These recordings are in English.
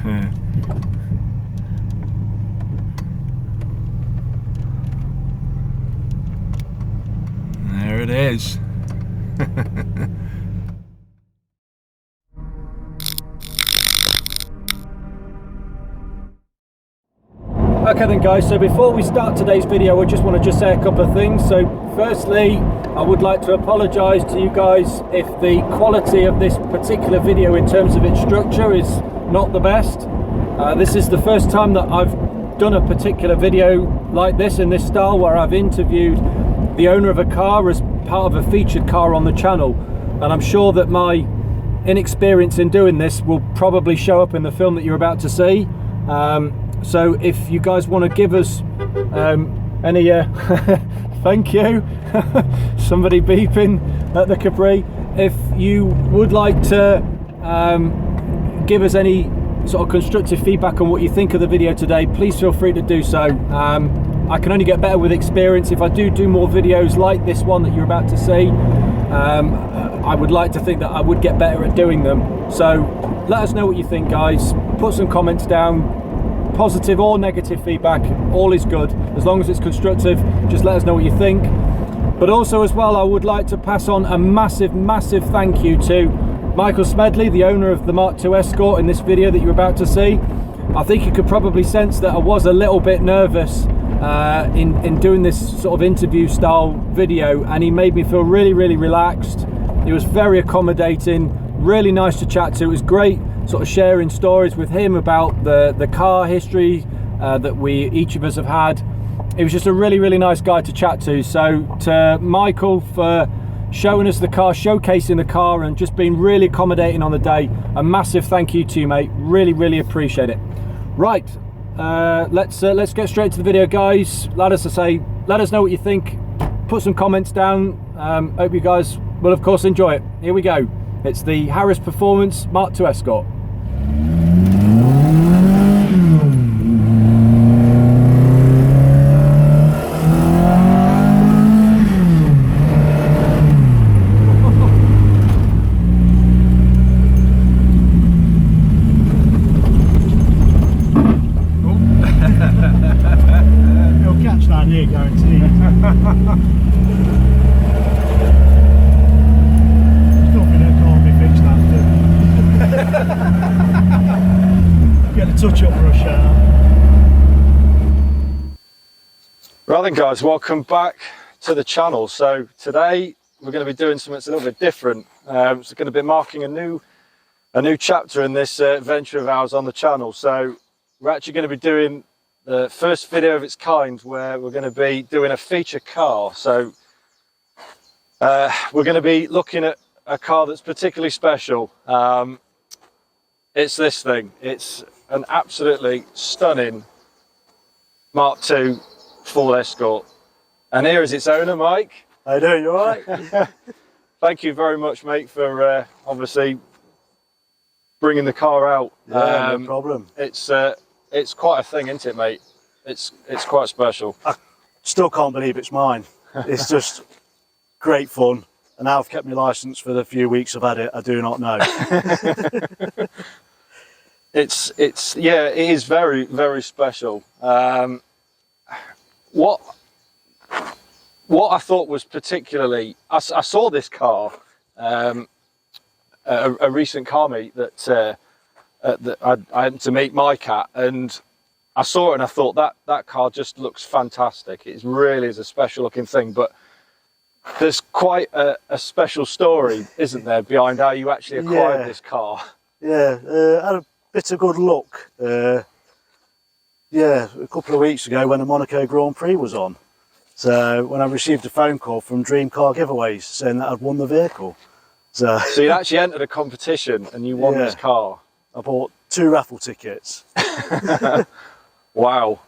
There it is. Okay then guys, so before we start today's video, I just want to say a couple of things. So firstly, I would like to apologise to you guys if the quality of this particular video in terms of its structure is not the best. This is the first time that I've done a particular video like this in this style, where I've interviewed the owner of a car as part of a featured car on the channel, and I'm sure that my inexperience in doing this will probably show up in the film that you're about to see. So if you guys want to give us any thank you. Somebody beeping at the Capri. If you would like to give us any sort of constructive feedback on what you think of the video today, please feel free to do so. I can only get better with experience. If I do more videos like this one that you're about to see, I would like to think that I would get better at doing them. So let us know what you think, guys. Put some comments down. Positive or negative feedback, all is good as long as it's constructive. Just let us know what you think. But also as well, I would like to pass on a massive thank you to Michael Smedley, the owner of the Mk2 Escort, in this video that you're about to see. I think you could probably sense that I was a little bit nervous in doing this sort of interview style video, and he made me feel really relaxed. He was very accommodating, really nice to chat to. It was great sort of sharing stories with him about the car history that each of us have had. He was just a really nice guy to chat to. So to Michael for showing us the car, showcasing the car, and just being really accommodating on the day, a massive thank you to you, mate. Really appreciate it. Right, let's get straight to the video, guys. Let us know what you think. Put some comments down. Hope you guys will of course enjoy it. Here we go. It's the Harris Performance Mk2 Escort. You'll catch that here, guaranteed. Get a touch-up brush out. Right then guys, welcome back to the channel. So today we're going to be doing something that's a little bit different. It's going to be marking a new chapter in this adventure of ours on the channel. So we're actually going to be doing the first video of its kind where we're going to be doing a feature car. So we're going to be looking at a car that's particularly special. It's this thing. It's an absolutely stunning Mk2 Ford Escort, and here is its owner, Mike. How you doing? You all right? Thank you very much, mate, for obviously bringing the car out. Yeah, no problem. It's quite a thing, isn't it, mate? It's quite special. I still can't believe it's mine. It's just great fun. And now I've kept my licence for the few weeks I've had it, I do not know. Yeah, it is very special. What I thought was particularly, I saw this car, a recent car meet that I had to meet Mike at, and I saw it and I thought that car just looks fantastic. It really is a special looking thing, but there's quite a special story, isn't there, behind how you actually acquired this car? Yeah, I had a bit of good luck. Yeah, a couple of weeks ago when the Monaco Grand Prix was on. So when I received a phone call from Dream Car Giveaways saying that I'd won the vehicle. So you'd actually entered a competition and you won this car? I bought 2 raffle tickets. Wow.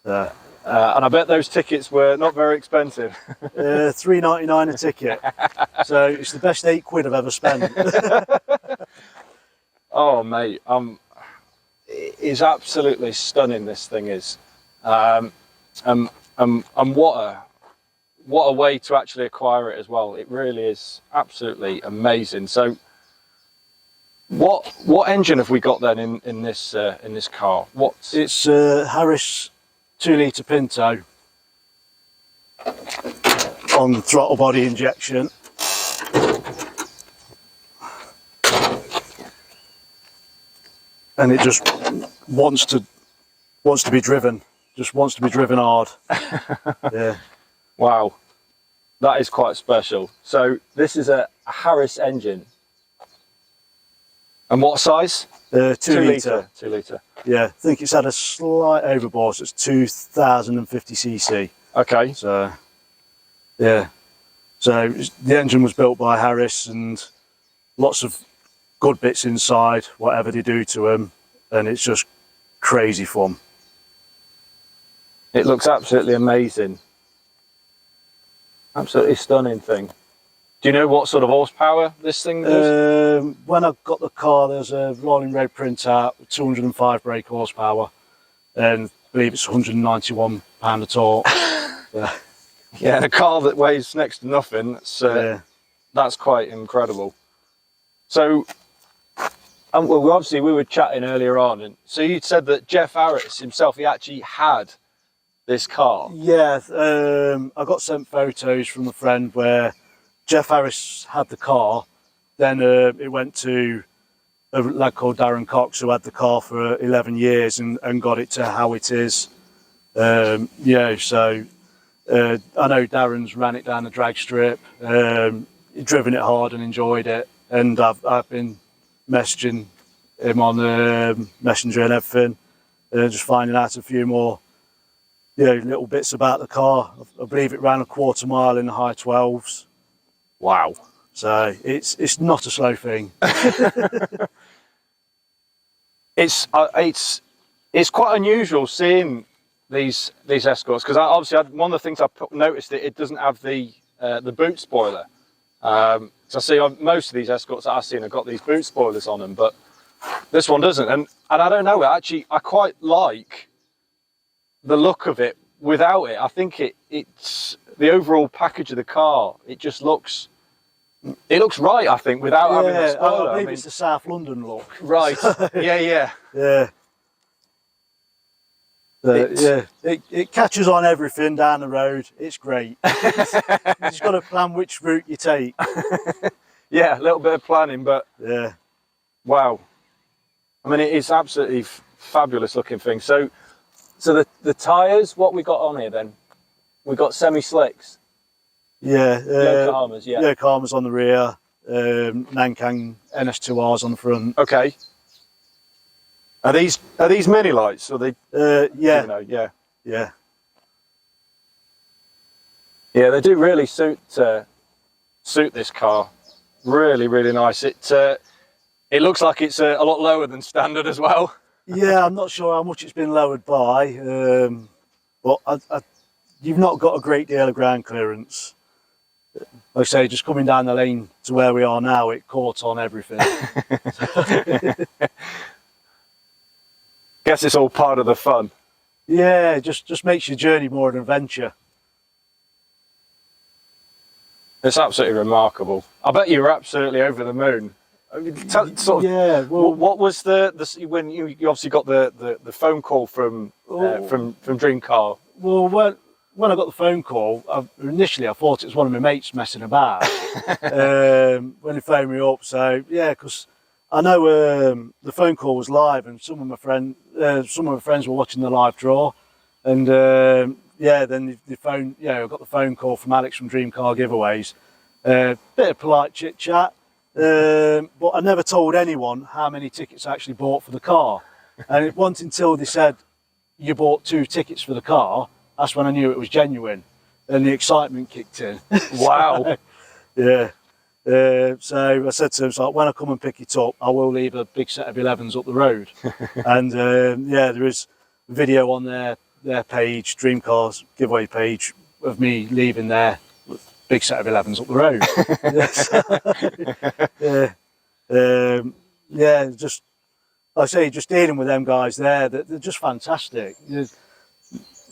And I bet those tickets were not very expensive. $3.99 a ticket. So it's the best £8 I've ever spent. Oh mate, it is absolutely stunning, this thing is. And what a way to actually acquire it as well. It really is absolutely amazing. So What engine have we got then in this car? It's Harris 2-litre Pinto on throttle body injection. And it just wants to be driven. Just wants to be driven hard. Yeah. Wow, that is quite special. So this is a Harris engine. And what size? 2 litre. 2 litre. Yeah, I think it's had a slight overbore, so it's 2050cc. Okay. So, yeah. So the engine was built by Harris, and lots of good bits inside, whatever they do to them, and it's just crazy fun. It looks absolutely amazing. Absolutely stunning thing. Do you know what sort of horsepower this thing does? When I got the car, there's a rolling red printout with 205 brake horsepower, and I believe it's 191 pound of torque. Yeah, and a car that weighs next to nothing, that's quite incredible. So, well, obviously we were chatting earlier on, and so you said that Jeff Harris himself, he actually had this car. Yeah, I got sent photos from a friend where Jeff Harris had the car, then it went to a lad called Darren Cox, who had the car for 11 years and got it to how it is. Yeah, so I know Darren's ran it down the drag strip, driven it hard and enjoyed it, and I've been messaging him on Messenger and everything, just finding out a few more little bits about the car. I believe it ran a quarter mile in the high 12s. Wow. So it's not a slow thing. It's quite unusual seeing these Escorts, because obviously one of the things I noticed that it doesn't have the boot spoiler. So I see most of these Escorts that I've seen have got these boot spoilers on them, but this one doesn't. And I don't know, actually I quite like the look of it without it. I think it's the overall package of the car. It just looks right, I think, without having the spoiler. I believe it's the South London look. Right. Yeah. Yeah. It catches on everything down the road. It's great. You just got to plan which route you take. Yeah, a little bit of planning, but yeah. Wow. I mean, it's absolutely fabulous looking thing. So the tyres, what we got on here then? We got semi-slicks. Yeah. Yokohamas, yeah. Yokohamas on the rear, Nankang NS2Rs on the front. Okay. Are these mini lights? Or they? Yeah. Yeah. Yeah. Yeah, they do really suit this car. Really, really nice. It looks like it's a lot lower than standard as well. Yeah, I'm not sure how much it's been lowered by, but you've not got a great deal of ground clearance. Like I say, just coming down the lane to where we are now, it caught on everything. Guess it's all part of the fun. Yeah, just makes your journey more an adventure. It's absolutely remarkable. I bet you were absolutely over the moon. I mean, yeah. Well, what was the when you obviously got the phone call from Dream Car? Well, when I got the phone call, initially I thought it was one of my mates messing about. When he phoned me up, so yeah, because I know the phone call was live, and some of my friends were watching the live draw, and yeah, then the phone, I got the phone call from Alex from Dream Car Giveaways. Bit of polite chit chat, but I never told anyone how many tickets I actually bought for the car, and it wasn't until they said you bought 2 tickets for the car, that's when I knew it was genuine, and the excitement kicked in. Wow. Yeah. So I said to him, so when I come and pick it up, I will leave a big set of 11s up the road. And yeah, there is a video on their page, Dream Cars Giveaway page, of me leaving there with a big set of 11s up the road. Yeah, just, like I say, just dealing with them guys there, they're just fantastic. You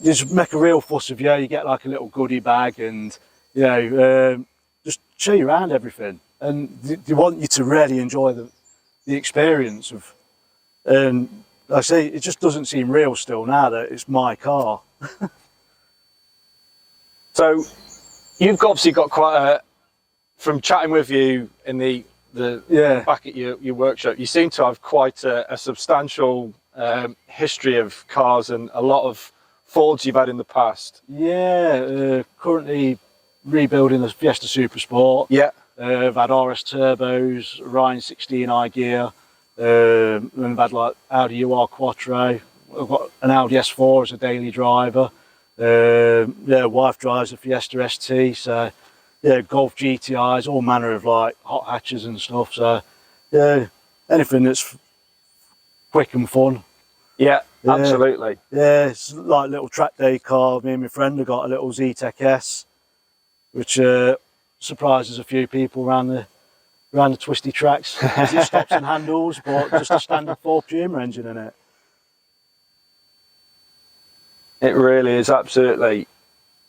just make a real fuss of you get like a little goodie bag, and just show you around everything, and they want you to really enjoy the the experience of, and like I say, it just doesn't seem real still now that it's my car. So you've obviously got quite a, from chatting with you in the back at your workshop, you seem to have quite a substantial history of cars and a lot of Fords you've had in the past. Yeah, currently rebuilding the Fiesta Super Sport. Yeah. I've had RS turbos, Ryan 16i gear, and I've had like Audi UR Quattro. I've got an Audi S4 as a daily driver. Yeah, wife drives a Fiesta ST, so yeah, Golf GTIs, all manner of like hot hatches and stuff. So yeah, anything that's quick and fun. Yeah, absolutely. Yeah, it's like a little track day car. Me and my friend have got a little Z-Tech S, which surprises a few people around the twisty tracks because it stops and handles, but just a standard 4 Puma engine in it. It really is, absolutely.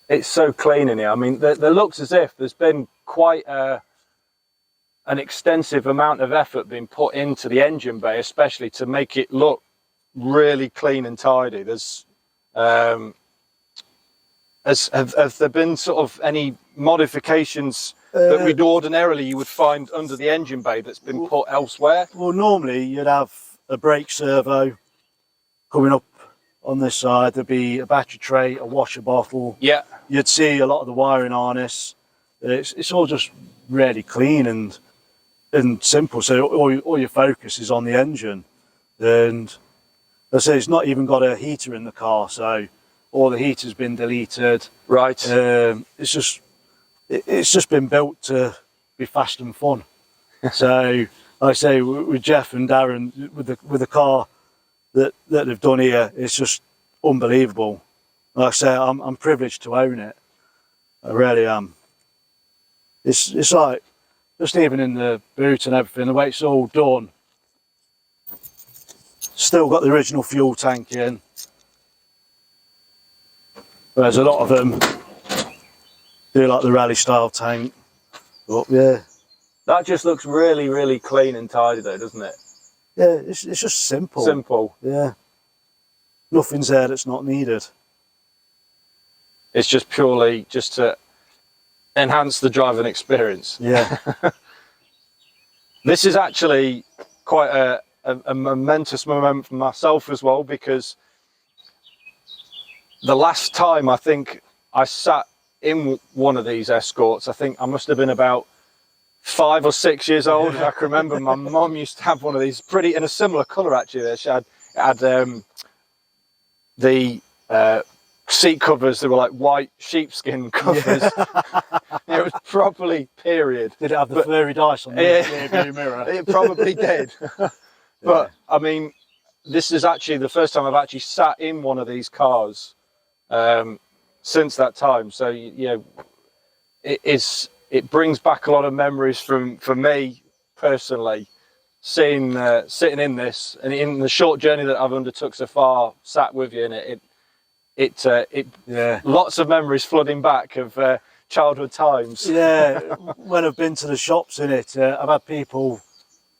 It's so clean in here. I mean, there looks as if there's been quite an extensive amount of effort being put into the engine bay, especially to make it look really clean and tidy. There's have there been sort of any modifications that we'd ordinarily you would find under the engine bay that's been put elsewhere? Well, normally you'd have a brake servo coming up on this side. There'd be a battery tray, a washer bottle. Yeah. You'd see a lot of the wiring harness. It's all just really clean and simple. So all your focus is on the engine, and I say it's not even got a heater in the car, so all the heater's been deleted. Right. It's just been built to be fast and fun. So like I say, with Jeff and Darren, with the car that they've done here, it's just unbelievable. Like I say, I'm privileged to own it. I really am. It's like, just even in the boot and everything, the way it's all done. Still got the original fuel tank in. Whereas a lot of them do like the rally style tank. But yeah. That just looks really, really clean and tidy though, doesn't it? Yeah, it's just simple. Simple. Yeah. Nothing's there that's not needed. It's just purely just to enhance the driving experience. Yeah. This is actually quite a momentous moment for myself as well, because the last time I think I sat in one of these Escorts, I think I must have been about 5 or 6 years old. I can remember my mum used to have one of these, pretty in a similar colour actually. She had the seat covers, they were like white sheepskin covers. Yeah. It was properly period. Did it have the furry dice on the rear mirror? It probably did. But I mean, this is actually the first time I've actually sat in one of these cars since that time. So yeah, it brings back a lot of memories for me personally, sitting in this, and in the short journey that I've undertook so far, sat with you in it, lots of memories flooding back of childhood times. Yeah, when I've been to the shops in it, I've had people,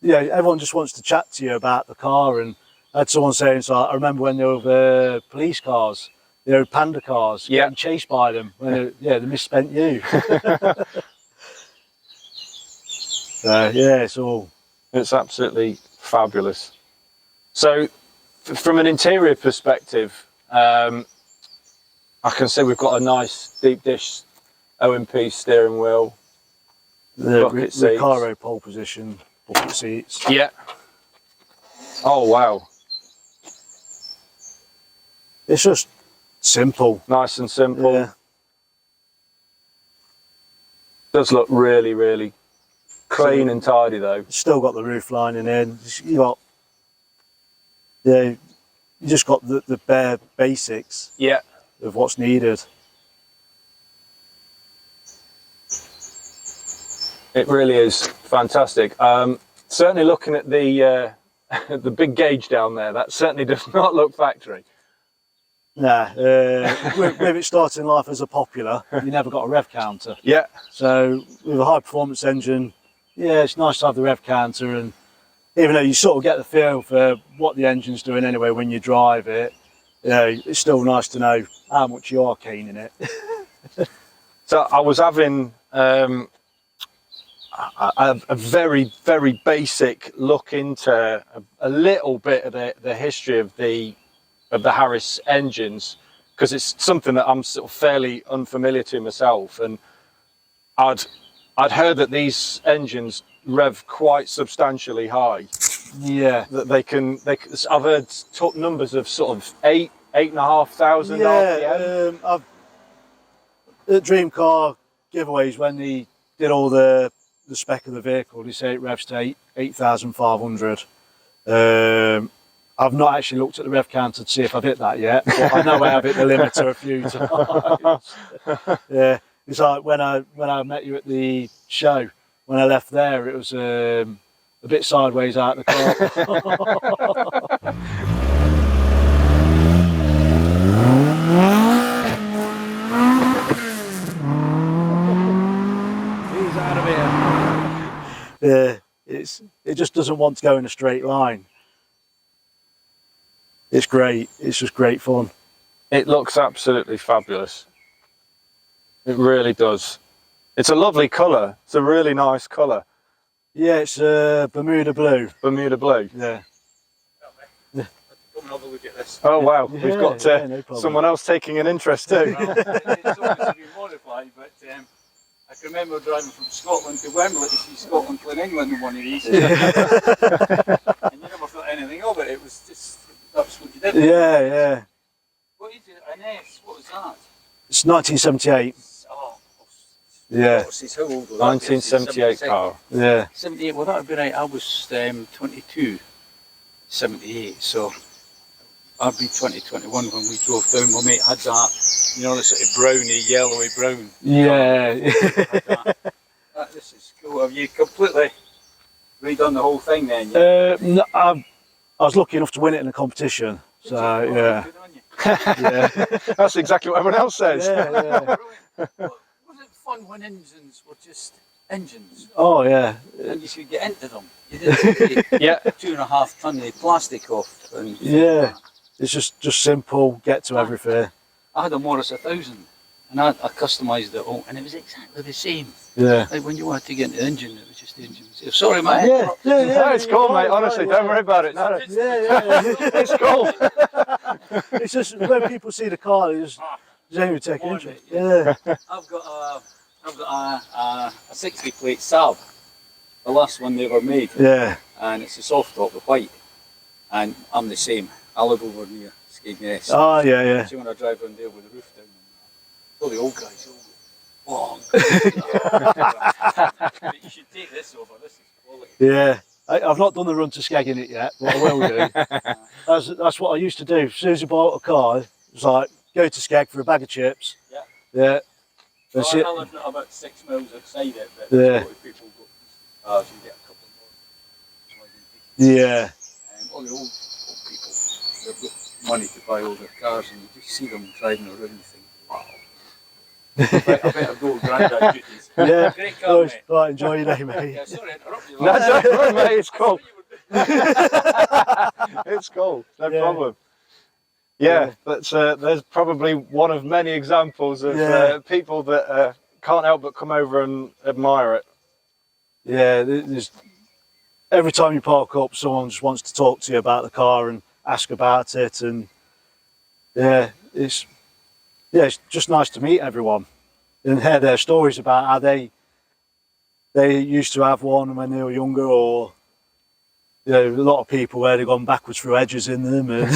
everyone just wants to chat to you about the car, and I had someone saying, so I remember when there were police cars, panda cars, getting chased by them, when they misspent you. So it's absolutely fabulous. So from an interior perspective, I can see we've got a nice deep dish OMP steering wheel, the bucket seats. Recaro pole position, bucket seats. Yeah. Oh wow. It's just simple. Nice and simple. Yeah. Does look really, really clean and tidy though. Still got the roof lining in. You just got the bare basics. Yeah. Of what's needed. It really is fantastic. Certainly looking at the the big gauge down there, that certainly does not look factory. Nah, with it starting life as a popular, you never got a rev counter. Yeah. So with a high performance engine, yeah, it's nice to have the rev counter, and even though you sort of get the feel for what the engine's doing anyway when you drive it, you know, it's still nice to know how much you are keen in it. So I was having a very, very basic look into a little bit of the history of the Harris engines, because it's something that I'm sort of fairly unfamiliar to myself, and I'd heard that these engines rev quite substantially high. Yeah. That I've heard numbers of sort of 8,500 RPM. I've at Dream Car giveaways, when they did all the spec of the vehicle, they say it revs to 8,500. I've not actually looked at the rev counter to see if I've hit that yet, but I know I have hit the limiter a few times. Yeah, it's like when I met you at the show. When I left there, it was a bit sideways out the car. He's out of here. Yeah, it just doesn't want to go in a straight line. It's great. It's just great fun. It looks absolutely fabulous. It really does. It's a lovely colour. It's a really nice colour. Yeah, it's Bermuda blue. Bermuda blue. Yeah. Come and have a look at this. Oh wow, Yeah, we've got yeah, no problem. someone else taking an interest too. Well, it's obviously been modified, but I can remember driving from Scotland to Wembley to see Scotland playing England in one of these. And you never thought anything of it. It was just, that's what you did. Yeah, yeah. What is it? An S? What was that? It's 1978. Oh, Yeah, how old was that? 1978 car. yeah. 78, well that would be right. I was 22, 78, so I'd be 2021 when we drove down. My mate had that, you know, the sort of browny, yellowy brown. Yeah. This is cool. Have you completely redone the whole thing then? No, I was lucky enough to win it in a competition. So, yeah. Good on you. Yeah. That's exactly what everyone else says. Yeah, yeah. Was it fun when engines were just engines Oh, yeah. and you could get into them? You didn't take Yeah. 2.5 ton of plastic off. And Yeah. It's just simple, get to everything. I had a Morris 1000 and I customised it all and it was exactly the same. Yeah. Like when you wanted to get into the engine, it was just the engine. Sorry, mate. Yeah, yeah, yeah. No, it's cool, mate. Honestly, don't worry about it. No, Yeah, yeah. it's cool. It's just when people see the car, they just genuinely take Want interest. it, Yeah. I've got a 60 plate Saab, the last one they ever made, Yeah. and it's a soft top with white, and I'm the same. I live over near Skegness. Oh, yeah, yeah. See when I drive around there with the roof down, all the old guys, oh, you should take this over. This is quality. Yeah. I've not done the run to Skeg in it yet, but I will do. That's what I used to do. As soon as I bought a car, it was like, go to Skeg for a bag of chips. Yeah. Yeah. Well, That's it. I live about 6 miles outside it, but Yeah. a lot of people go, you can get a couple more. Yeah. All the old people, they've got money to buy older cars, and you just see them driving around and think, wow. I better go granddad duties. Yeah. Great car, mate. Right, enjoy your day, mate. Yeah, sorry, I interrupted you. No, don't worry, mate. It's cool. Cool. It's cool. No Yeah. problem. Yeah, that's there's probably one of many examples of people that can't help but come over and admire it. Yeah, there's every time you park up, someone just wants to talk to you about the car and ask about it, and it's just nice to meet everyone and hear their stories about how they used to have one when they were younger, or a lot of people where they've gone backwards through edges in them. And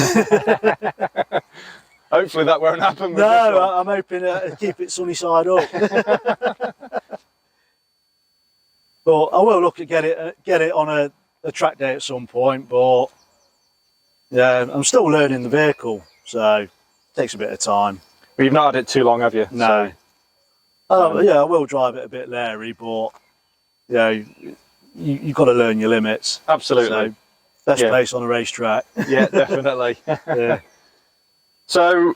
Hopefully that won't happen with this no, one. I'm hoping to keep it sunny side up. But I will look at get it on a track day at some point. But yeah, I'm still learning the vehicle, so it takes a bit of time. But you've not had it too long, have you? No. Yeah, I will drive it a bit Larry, but you've got to learn your limits. Absolutely. So, best Yeah. place on a racetrack. Yeah, definitely. Yeah. So,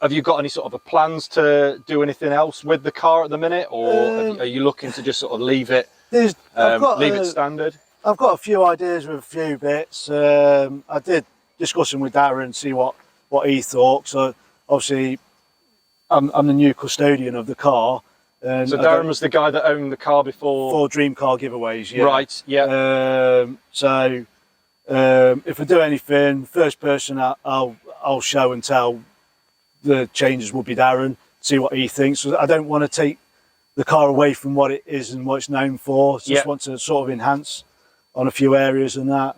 have you got any sort of plans to do anything else with the car at the minute, or are you looking to just sort of leave it Leave it standard. I've got a few ideas with a few bits. I did discuss them with Darren, see what he thought. So obviously, I'm the new custodian of the car. And So Darren was the guy that owned the car before Dream Car giveaways. Yeah. Right. Yeah. So if I do anything, first person I'll show and tell the changes will be Darren. See what he thinks. I don't want to take the car away from what it is and what it's known for. Just want to sort of enhance on a few areas and that.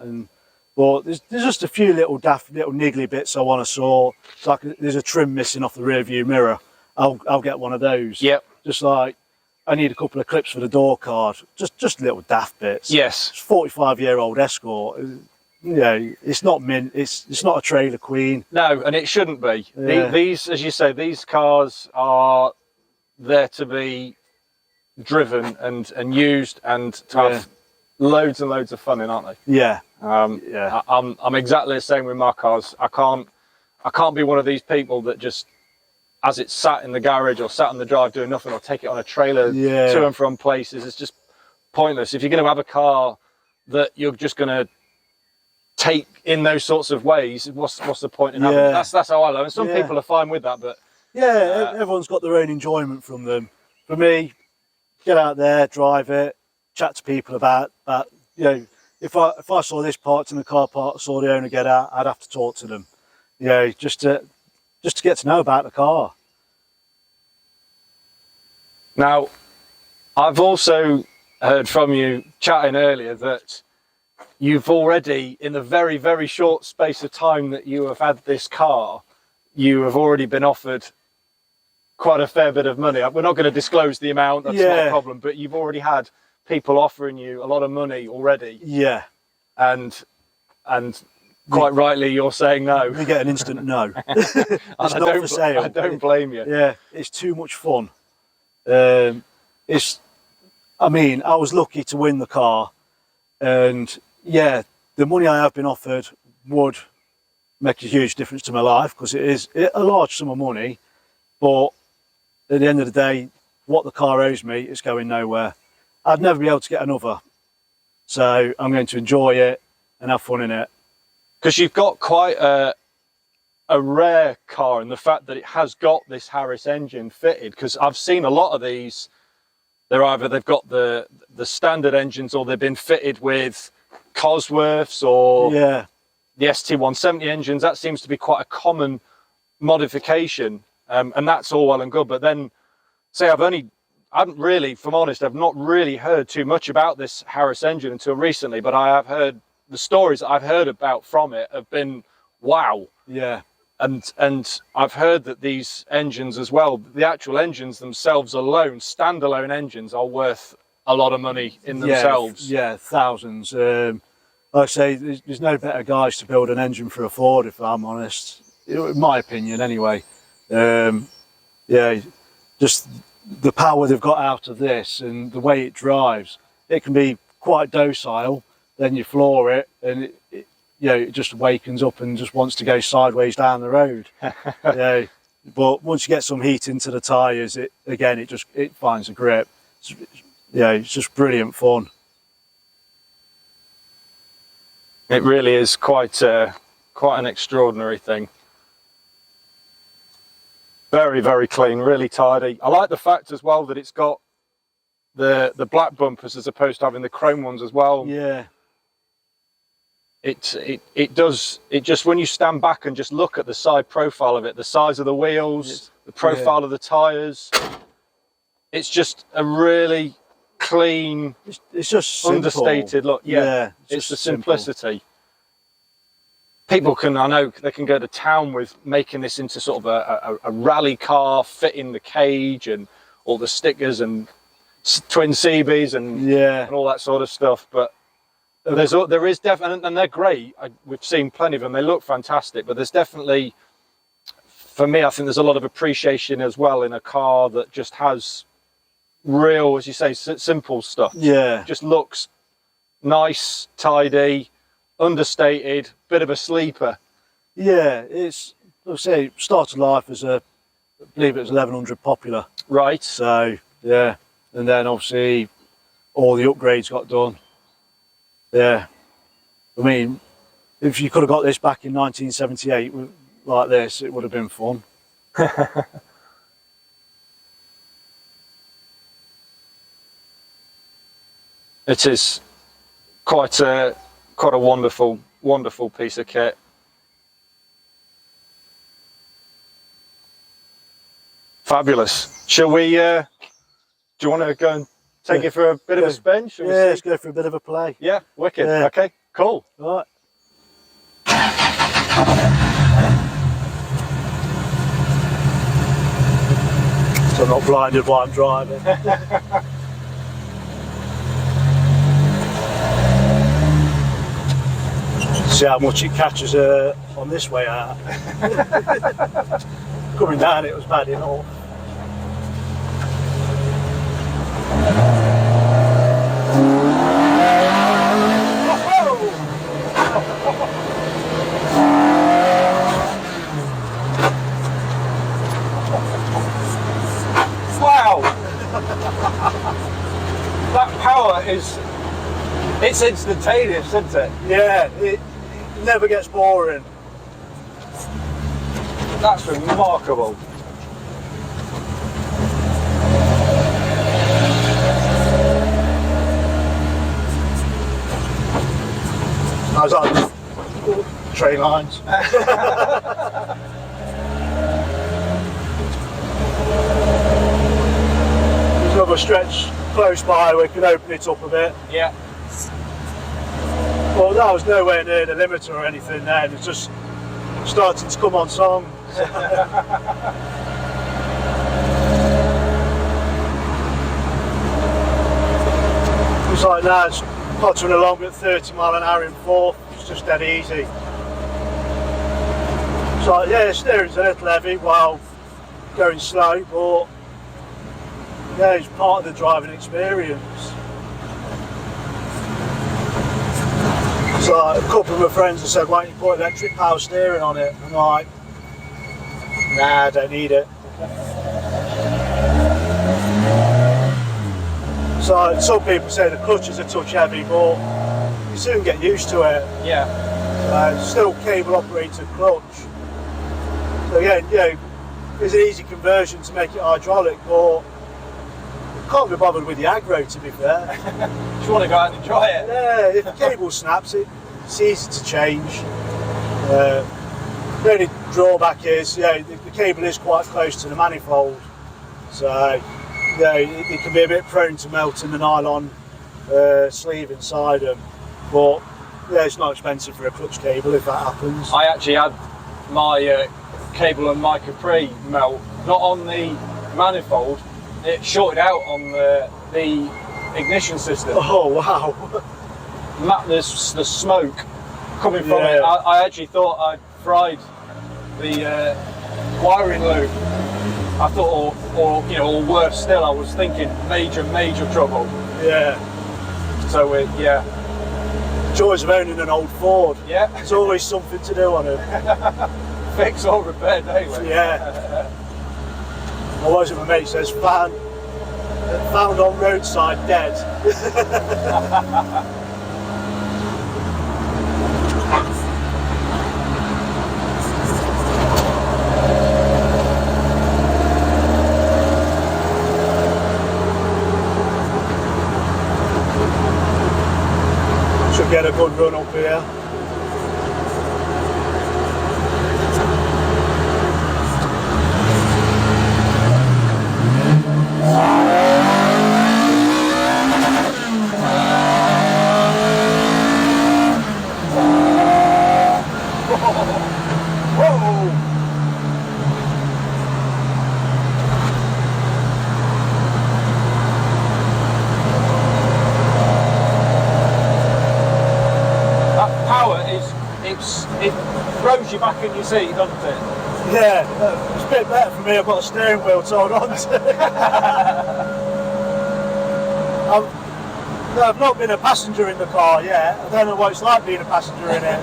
But there's just a few little niggly bits I want to sort. It's like there's a trim missing off the rear view mirror. I'll get one of those. Yep. Just like I need a couple of clips for the door card. Just little daft bits. Yes. It's a 45-year-old Escort. It's not mint. It's not a trailer queen. No, and it shouldn't be. Yeah. These, as you say, these cars are there to be driven and used and to have loads and loads of fun in, aren't they? Yeah. I'm exactly the same with my cars. I can't be one of these people that just, as it's sat in the garage or sat on the drive doing nothing, or take it on a trailer to and from places. It's just pointless. If you're going to have a car that you're just going to take in those sorts of ways, what's the point in having it? That's how I love it. And some people are fine with that, but everyone's got their own enjoyment from them. For me, get out there, drive it, chat to people about that. If I saw this parked in the car park, saw the owner get out, I'd have to talk to them. Just to get to know about the car. Now, I've also heard from you chatting earlier that you've already, in the very, very short space of time that you have had this car, you have already been offered quite a fair bit of money. We're not going to disclose the amount, that's not a problem, but you've already had people offering you a lot of money already. Yeah. And quite rightly, you're saying no. We get an instant no. It's not for sale. I don't blame you. Yeah, it's too much fun. I was lucky to win the car, and the money I have been offered would make a huge difference to my life, because it is a large sum of money, but at the end of the day, what the car owes me is going nowhere. I'd never be able to get another, so I'm going to enjoy it and have fun in it. Because you've got quite a rare car in the fact that it has got this Harris engine fitted, because I've seen a lot of these, they've got the standard engines, or they've been fitted with Cosworths or the ST170 engines. That seems to be quite a common modification, and that's all well and good. But then, say I've not really heard too much about this Harris engine until recently, but I have heard the stories that I've heard about from it have been wow. Yeah. And I've heard that these engines as well, the actual engines themselves alone, standalone engines, are worth a lot of money in themselves. Yeah, thousands. Like I say, there's no better guys to build an engine for a Ford, if I'm honest. In my opinion, anyway. Just the power they've got out of this and the way it drives. It can be quite docile. Then you floor it, and it just wakens up and just wants to go sideways down the road. But once you get some heat into the tyres, it finds a grip. It's just brilliant fun. It really is quite an extraordinary thing. Very, very clean, really tidy. I like the fact as well that it's got the black bumpers as opposed to having the chrome ones as well. Yeah. It just, when you stand back and just look at the side profile of it, the size of the wheels, the profile of the tyres, it's just a really clean, it's just simple. Understated look. It's the simplicity. People I know they can go to town with making this into sort of a rally car, fitting the cage and all the stickers and twin CBs and all that sort of stuff, but there is definitely, and they're great. We've seen plenty of them. They look fantastic, but there's definitely, for me, I think there's a lot of appreciation as well in a car that just has real, as you say, simple stuff. Yeah. Just looks nice, tidy, understated, bit of a sleeper. Yeah, it's, I'll say, started life as I believe it was 1100 popular. Right. So, yeah. And then obviously all the upgrades got done. Yeah, I mean, if you could have got this back in 1978 like this, it would have been fun. It is quite a wonderful piece of kit. Fabulous. Shall we? Do you want to go and take it for a bit of a spin? Shall we see? Let's go for a bit of a play. Yeah, wicked. Yeah. Okay, cool. Right. So I'm not blinded while I'm driving. See how much it catches on this way out. Coming down it was bad enough. Wow! That power it's instantaneous, isn't it? Yeah, it never gets boring. That's remarkable. I was on train lines. There's another stretch close by where we can open it up a bit. Yeah. Well, that was nowhere near the limiter or anything then, it's just starting to come on song. It's like now, it's pottering along at 30 mile an hour in fourth, it's just dead easy. So yeah, steering's a little heavy while going slow, but yeah, it's part of the driving experience. So a couple of my friends have said, why don't you put electric power steering on it? I'm like, nah, I don't need it. So some people say the clutch is a touch heavy, but you soon get used to it. Yeah. Still cable operated clutch. So again, it's an easy conversion to make it hydraulic, but can't be bothered with the aggro, to be fair. Just want to go out and enjoy it. Yeah, if the cable snaps, it's easy to change. The only drawback is, the cable is quite close to the manifold, so it can be a bit prone to melting the nylon sleeve inside them. But it's not expensive for a clutch cable if that happens. I actually had my cable and Mk2 melt, not on the manifold. It shorted out on the ignition system. Oh wow! There's the smoke coming from it. I actually thought I'd fried the wiring loop. I thought, or worse still, I was thinking major trouble. Yeah. So joys of owning an old Ford. Yeah. There's always something to do on it. Fix or repair, anyway. Yeah. Otherwise, my mate says, found on roadside dead. Should get a good run up here. It throws you back in your seat, doesn't it? Yeah, it's a bit better for me. I've got a steering wheel to hold on to. I've not been a passenger in the car yet. I don't know what it's like being a passenger in it.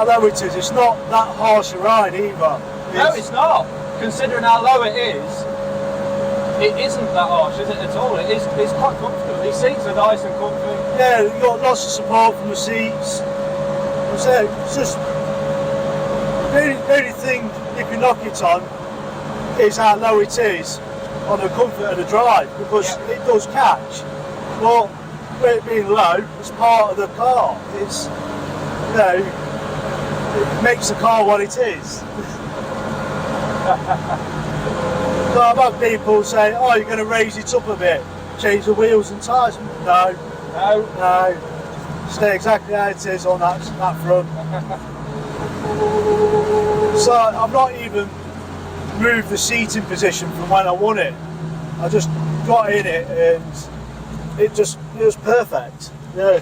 how low it is, it's not that harsh a ride either. No, it's not. Considering how low it is, it isn't that harsh, is it at all? It's quite comfortable. These seats are nice and comfy. Yeah, you've got lots of support from the seats. So it's just the only thing you can knock it on is how low it is on the comfort of the drive, because it does catch. But with it being low, it's part of the car. It's, you know, it makes the car what it is. So I've had people say, oh, you're going to raise it up a bit, change the wheels and tyres. No, stay exactly how it is on that front. So I've not even moved the seating position from when I won it. I just got in it and it was perfect. Yeah,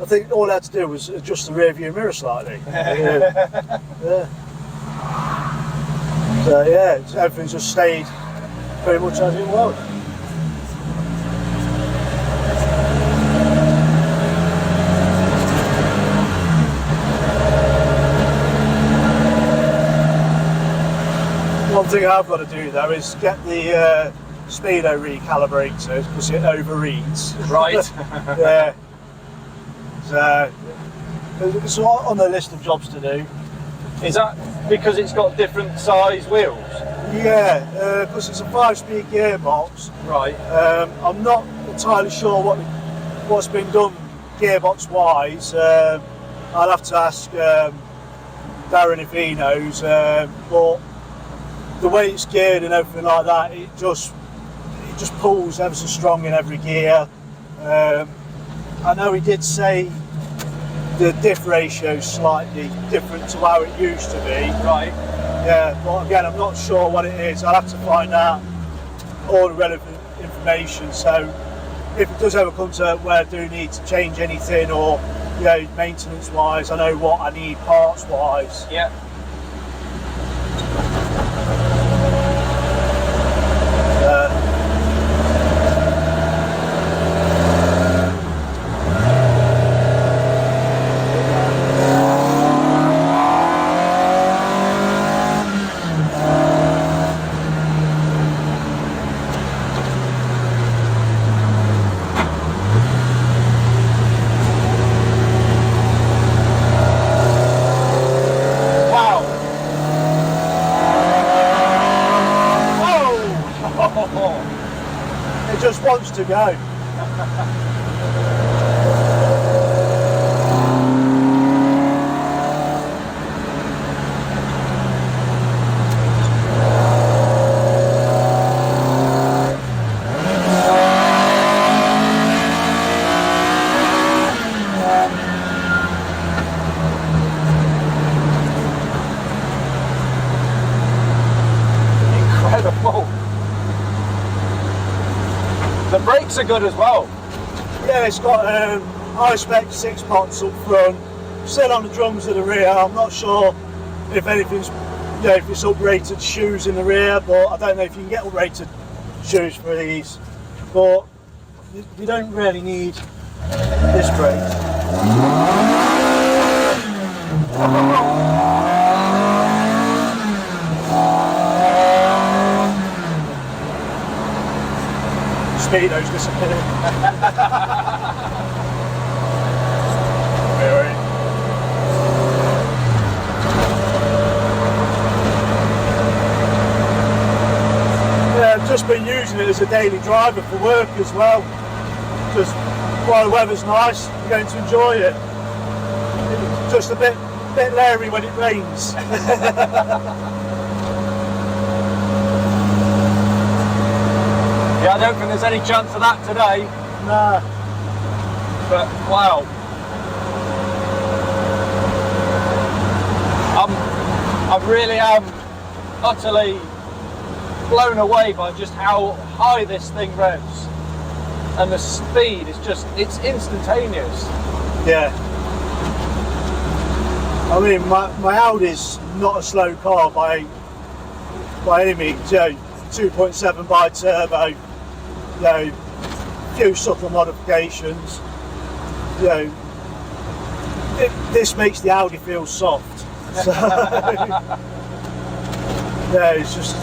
I think all I had to do was adjust the rear view mirror slightly. Yeah. So yeah, everything's just stayed pretty much as it was. One thing I've got to do though is get the speedo recalibrated because it overreads. Right. Yeah. So it's on the list of jobs to do. Is that because it's got different size wheels? Yeah, because it's a 5-speed gearbox. Right. I'm not entirely sure what's been done gearbox wise. I'll have to ask Darren if he knows. But the way it's geared and everything like that, it just pulls ever so strong in every gear. I know he did say the diff ratio is slightly different to how it used to be. Right. Yeah, but again, I'm not sure what it is. I'll have to find out all the relevant information. So if it does ever come to where I do need to change anything or, you know, maintenance wise, I know what I need parts wise. Yeah. It just wants to go. Incredible. The brakes are good as well. Yeah, it's got high-spec 6 pots up front, still on the drums at the rear. I'm not sure if anything's, you know, if it's uprated shoes in the rear, but I don't know if you can get uprated shoes for these. But you don't really need this brake. Speedo's disappearing. Really? Yeah, I've just been using it as a daily driver for work as well. Just while the weather's nice, I'm going to enjoy it. It's just a bit leery when it rains. Yeah, I don't think there's any chance of that today. Nah. But wow. I really am utterly blown away by just how high this thing revs. And the speed is just, it's instantaneous. Yeah. I mean, my Audi's not a slow car by any means. You know, 2.7 by turbo. You know, few subtle modifications. You know, this makes the Audi feel soft. So, yeah, it's just,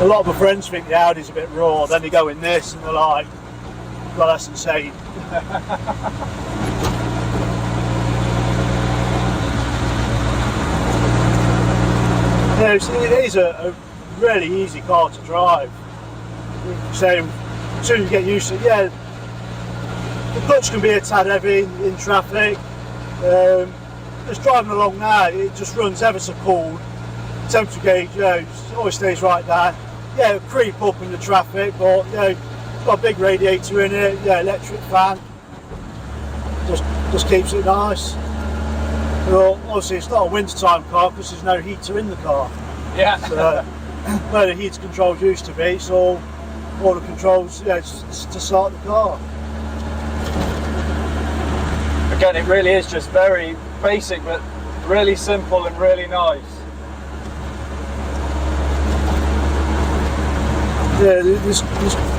a lot of my friends think the Audi's a bit raw, then they go in this and they're like, well, that's insane. Yeah, it is a really easy car to drive. So as soon as you get used to it, yeah, the clutch can be a tad heavy in traffic. Just driving along now, it just runs ever so cool. Temperature gauge, you know, always stays right down. Yeah, it'll creep up in the traffic, but you know, it's got a big radiator in it. Yeah, electric fan. Just keeps it nice. Well, obviously it's not a wintertime car because there's no heater in the car. Yeah. So, where the heater controls used to be, so all the controls, yeah, it's to start the car. Again, it really is just very basic, but really simple and really nice. Yeah, there's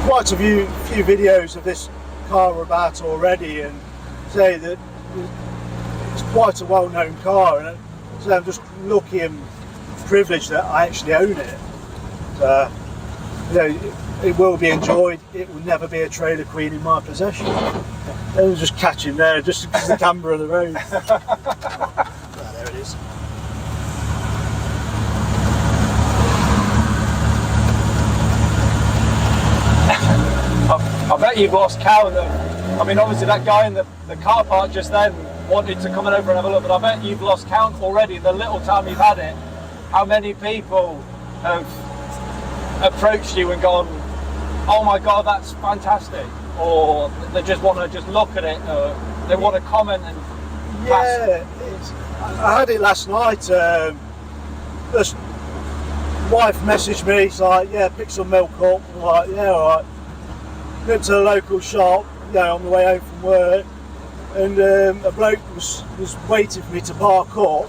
quite a few videos of this car about already, and say that it's quite a well-known car, and so I'm just lucky and privileged that I actually own it. You know, it will be enjoyed. It will never be a trailer queen in my possession. It was just catching there, just because the camber of the road. There it is. I bet you've lost count of, I mean, obviously that guy in the car park just then wanted to come over and have a look, but I bet you've lost count already, the little time you've had it, how many people have approached you and gone, oh my God, that's fantastic, or they just want to just look at it, or they want to comment and yeah, I had it last night. This wife messaged me, it's like, yeah, pick some milk up. I'm like, yeah, alright. Went to the local shop, you know, on the way home from work, and a bloke was waiting for me to park up,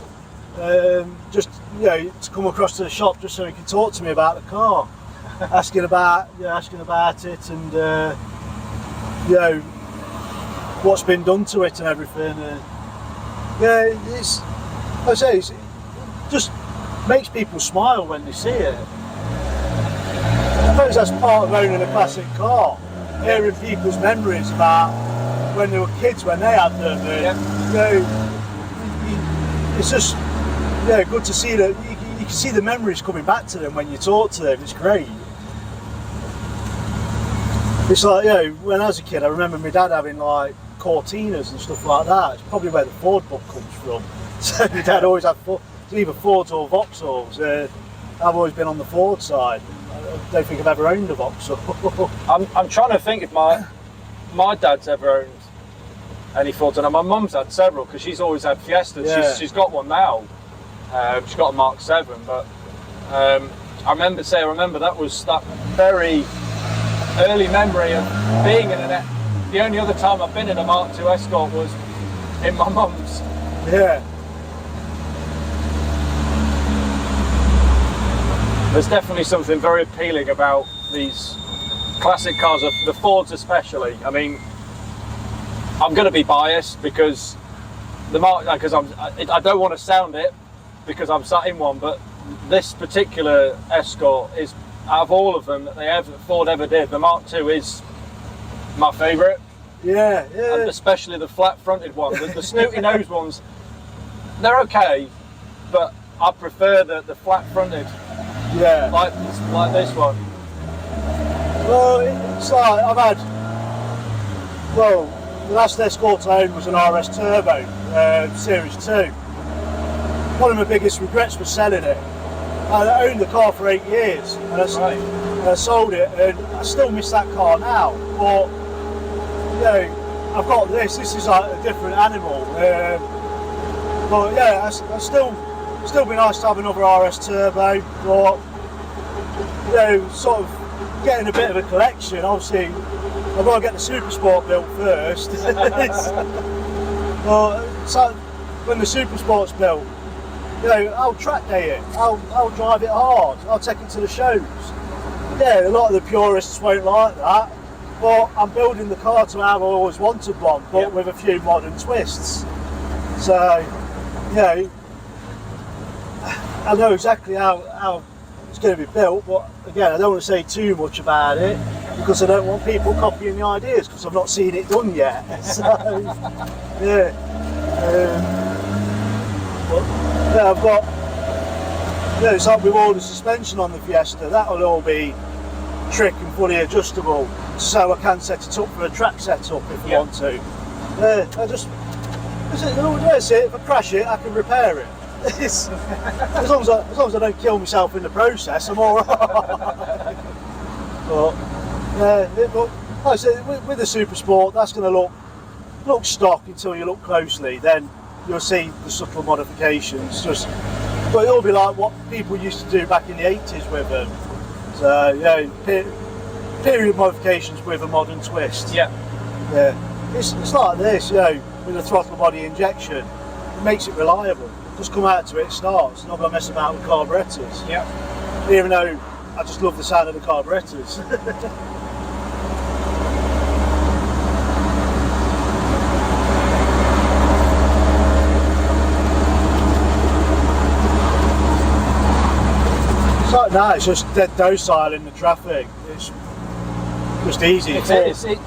just, you know, to come across to the shop just so he could talk to me about the car, asking about it, and you know, what's been done to it and everything. Yeah, it's, like I say, it just makes people smile when they see it. I suppose that's part of owning a classic car. Hearing people's memories about when they were kids, when they had them, and, you know, it's just, yeah, good to see that you can see the memories coming back to them when you talk to them. It's great. It's like, you know, when I was a kid, I remember my dad having like Cortinas and stuff like that. It's probably where the Ford book comes from. So my dad always had either Fords or Vauxhalls. I've always been on the Ford side. I don't think I've ever owned a Vauxhall. I'm trying to think if my dad's ever owned any Fords, and my mum's had several because she's always had Fiestas. Yeah. She's got one now. She's got a Mark 7, but I remember that was that very early memory of being in an. The only other time I've been in a Mark 2 Escort was in my mum's. Yeah. There's definitely something very appealing about these classic cars, the Fords especially. I mean, I'm going to be biased because I don't want to sound it because I'm sat in one, but this particular Escort is, out of all of them that Ford ever did, the Mark II is my favourite. Yeah. And especially the flat-fronted ones. The snooty-nosed ones, they're okay, but I prefer the flat-fronted. Yeah. Like this one. Well, it's like the last Escort I owned was an RS Turbo, Series 2. One of my biggest regrets was selling it. I owned the car for 8 years, and I sold it, and I still miss that car now. But, you know, I've got this is like a different animal. But yeah, I still be nice to have another RS Turbo, but, you know, sort of getting a bit of a collection. Obviously, I've got to get the Super Sport built first. But so when the Super Sport's built, you know, I'll track day it. I'll drive it hard. I'll take it to the shows. Yeah, a lot of the purists won't like that, but I'm building the car to how I always wanted one, but with a few modern twists. So, you know, I know exactly how it's going to be built, but again, I don't want to say too much about it because I don't want people copying the ideas because I've not seen it done yet. So, yeah. But, yeah, I've got, you know, it's like with all the suspension on the Fiesta, that'll all be trick and fully adjustable, so I can set it up for a track setup if I want to. That's it. If I crash it, I can repair it. As long as I don't kill myself in the process, I'm all right. But like I said, with the Super Sport, that's going to look stock until you look closely. Then you'll see the subtle modifications. But it'll be like what people used to do back in the 80s with them. So, you know, period modifications with a modern twist. Yeah. Yeah. It's like this, you know, with a throttle body injection. It makes it reliable. Just come out to it, starts. Not going to mess about with carburetors. Yeah. Even though I just love the sound of the carburetors. It's like that, it's just dead docile in the traffic. It's just easy. It is. It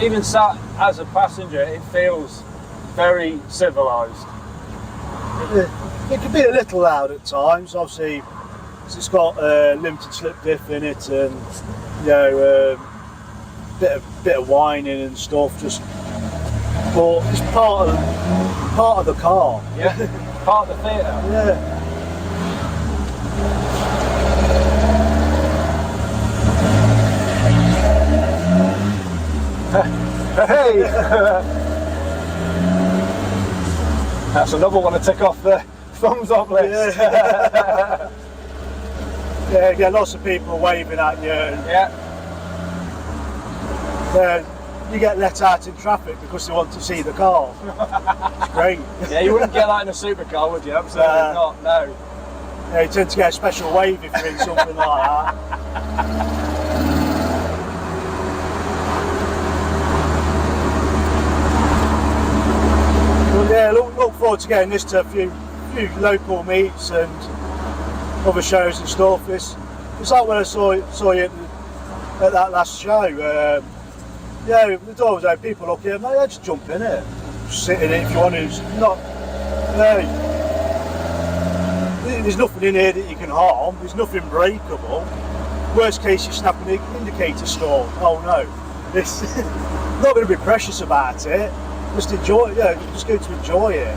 even sat as a passenger, it feels very civilised. It can be a little loud at times, obviously, 'cause it's got limited slip diff in it, and you know, bit of whining and stuff. But it's part of the car. Yeah, part of the theatre. Yeah. Hey! That's another one to tick off the thumbs up list. Yeah. Yeah, you get lots of people waving at you. And, you get let out in traffic because they want to see the car. It's great. Yeah, you wouldn't get that in a supercar, would you? Absolutely not, no. Yeah, you tend to get a special wave if you're in something like that. Well, yeah, look forward to getting this to a few local meets and other shows and stuff. It's like when I saw you at that last show. Yeah, the door was open, people looking at me, yeah, just jump in it. Just sit in it if you want to. It's not, there's nothing in here that you can harm, there's nothing breakable. Worst case, you snap an indicator store. Oh no. It's not going to be precious about it. Just enjoy it, just going to enjoy it.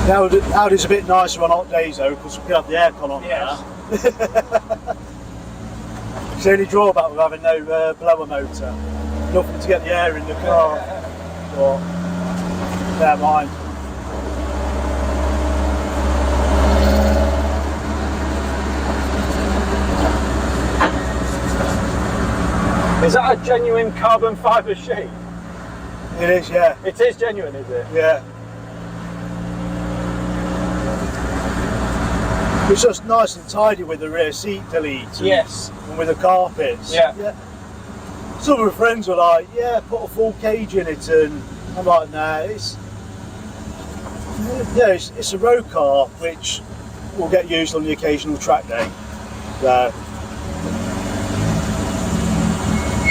Now Audi's a bit nicer on hot days though, because we can have the aircon on now. It's the only drawback with having no blower motor. Nothing to get the air in the car. But never mind. Is that a genuine carbon fibre sheet? It is, yeah. It is genuine, is it? Yeah. It's just nice and tidy with the rear seat delete. Yes. And with the carpets. Yeah. Some of my friends were like, yeah, put a full cage in it, and I'm like, nah, it's a road car which will get used on the occasional track day. So,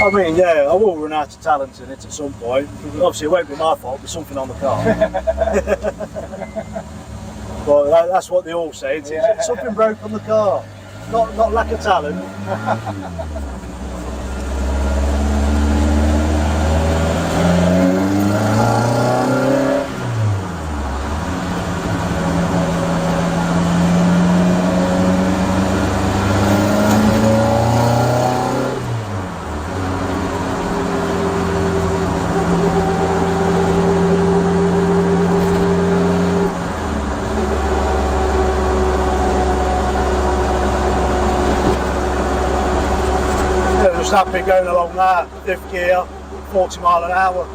I mean, yeah, I will run out of talent in it at some point. Obviously, it won't be my fault, there's something on the car. But that's what they all say. It's something broke on the car, not lack of talent. Just happy going along that, 5th gear, 40 mile an hour.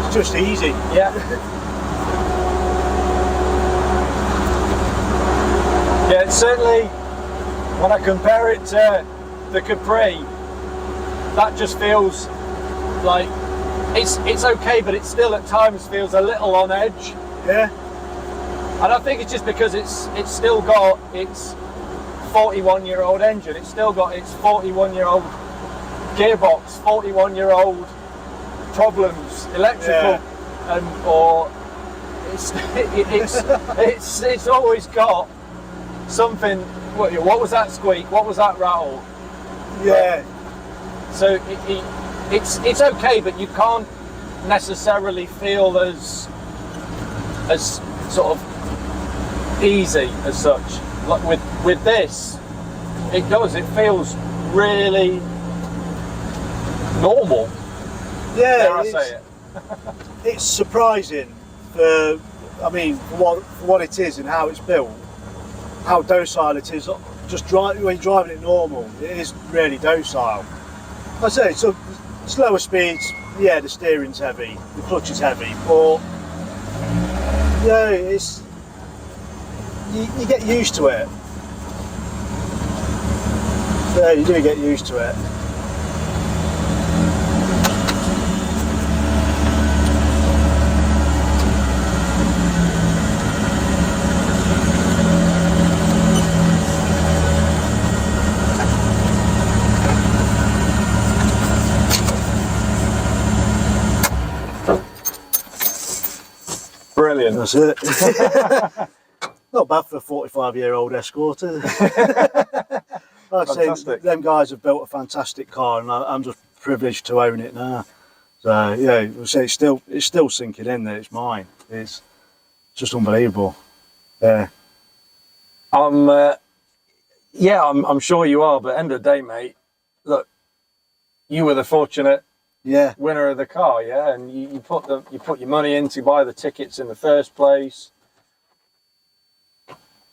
It's just easy. Yeah. Yeah, it's certainly, when I compare it to the Capri, that just feels like, it's okay, but it still at times feels a little on edge. Yeah. And I think it's just because it's still got its 41-year-old engine. It's still got its 41-year-old gearbox, 41-year-old problems, electrical, or it's always got something. What was that squeak? What was that rattle? Yeah. So it's okay, but you can't necessarily feel as sort of easy as such. Like with this, it does. It feels really normal. Yeah. Dare I say it? It's surprising for what it is and how it's built, how docile it is. Just when you're driving it normal, it is really docile. Like I say, so slower speeds, yeah, the steering's heavy, the clutch is heavy, but yeah, it's you get used to it. Yeah, you do get used to it. Brilliant. That's it. Not bad for a 45-year-old Escort, is it? Like I say, them guys have built a fantastic car, and I'm just privileged to own it now. So yeah, we'll say it's still sinking in that it's mine. It's just unbelievable. Yeah. I'm sure you are, but end of the day, mate, look, you were the fortunate winner of the car, yeah, and you put your money in to buy the tickets in the first place.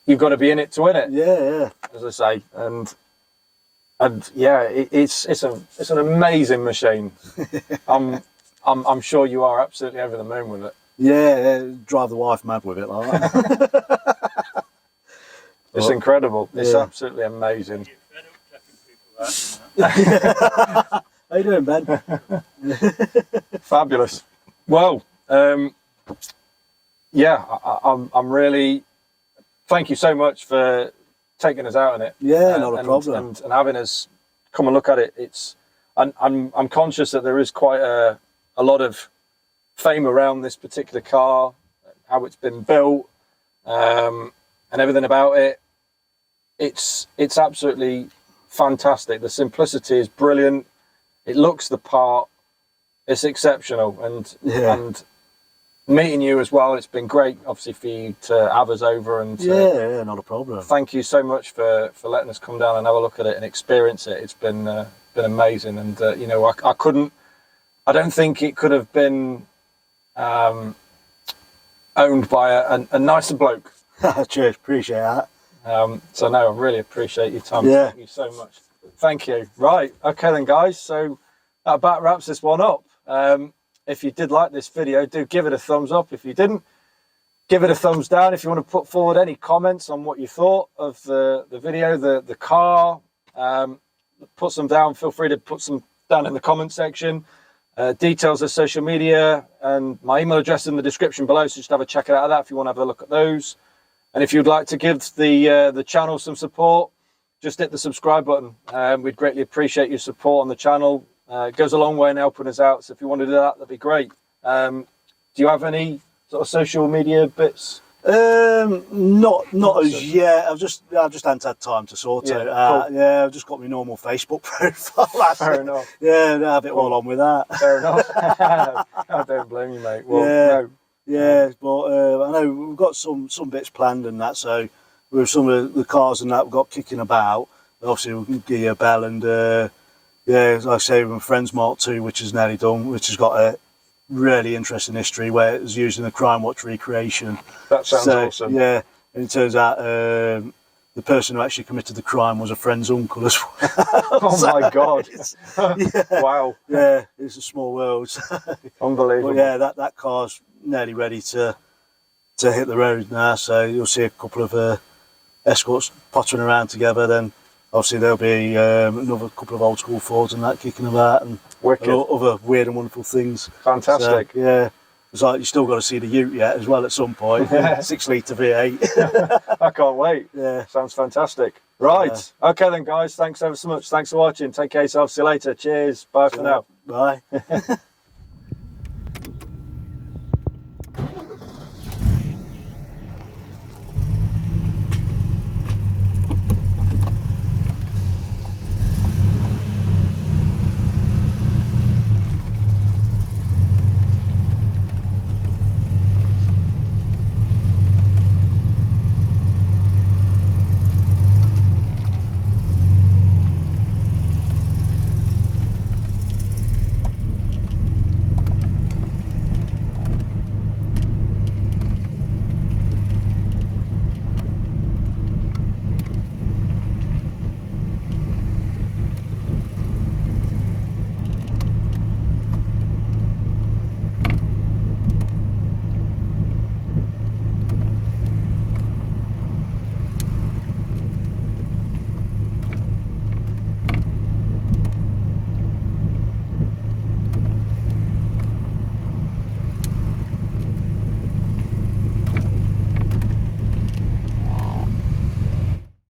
You've got to be in it to win it. Yeah. As I say, and yeah, it's an amazing machine. I'm sure you are absolutely over the moon with it. Yeah, drive the wife mad with it like that. It's incredible. It's absolutely amazing. How you doing, Ben? Fabulous. Well, yeah, I'm really. Thank you so much for taking us out on it. Yeah, not a problem. And having us come and look at it. I'm conscious that there is quite a lot of fame around this particular car, how it's been built, and everything about it. It's absolutely fantastic. The simplicity is brilliant. It looks the part. It's exceptional, and meeting you as well. It's been great, obviously, for you to have us over, and yeah, not a problem. Thank you so much for letting us come down and have a look at it and experience it. It's been amazing, and I don't think it could have been owned by a nicer bloke. Cheers, appreciate that. So no, I really appreciate your time. Yeah. Thank you so much. Thank you. Right, okay then, guys. So that about wraps this one up. If you did like this video, do give it a thumbs up. If you didn't, give it a thumbs down. If you want to put forward any comments on what you thought of the video, the car, put some down. Feel free to put some down in the comment section. Details of social media and my email address in the description below, so just have a check out of that if you want to have a look at those. And if you'd like to give the channel some support, just hit the subscribe button. We'd greatly appreciate your support on the channel. It goes a long way in helping us out, so if you want to do that, that'd be great. Do you have any sort of social media bits? Not as yet. I've just hadn't had time to sort it. Cool. Yeah, I've just got my normal Facebook profile. Fair enough. Yeah, I have it all on with that. Fair enough. I don't blame you, mate. Well, no. Yeah, but I know we've got some bits planned and that. So with some of the cars and that we've got kicking about, obviously we can give you a bell. And yeah, like I say, with my friend's Mk2, which is nearly done, which has got a really interesting history where it was used in the Crime Watch recreation. That sounds awesome. Yeah, and it turns out the person who actually committed the crime was a friend's uncle as well. Oh my God. Wow. Yeah, it's a small world. Unbelievable. But yeah, that car's nearly ready to hit the road now, so you'll see a couple of Escorts pottering around together, then obviously there'll be another couple of old school Fords and that kicking about, and Wicked. other weird and wonderful things. Fantastic. So, yeah. It's like you still got to see the Ute yet as well at some point. 6 litre V8. I can't wait. Yeah. Sounds fantastic. Right. Okay then, guys. Thanks ever so much. Thanks for watching. Take care of yourself. See you later. Cheers. Bye for now. Bye.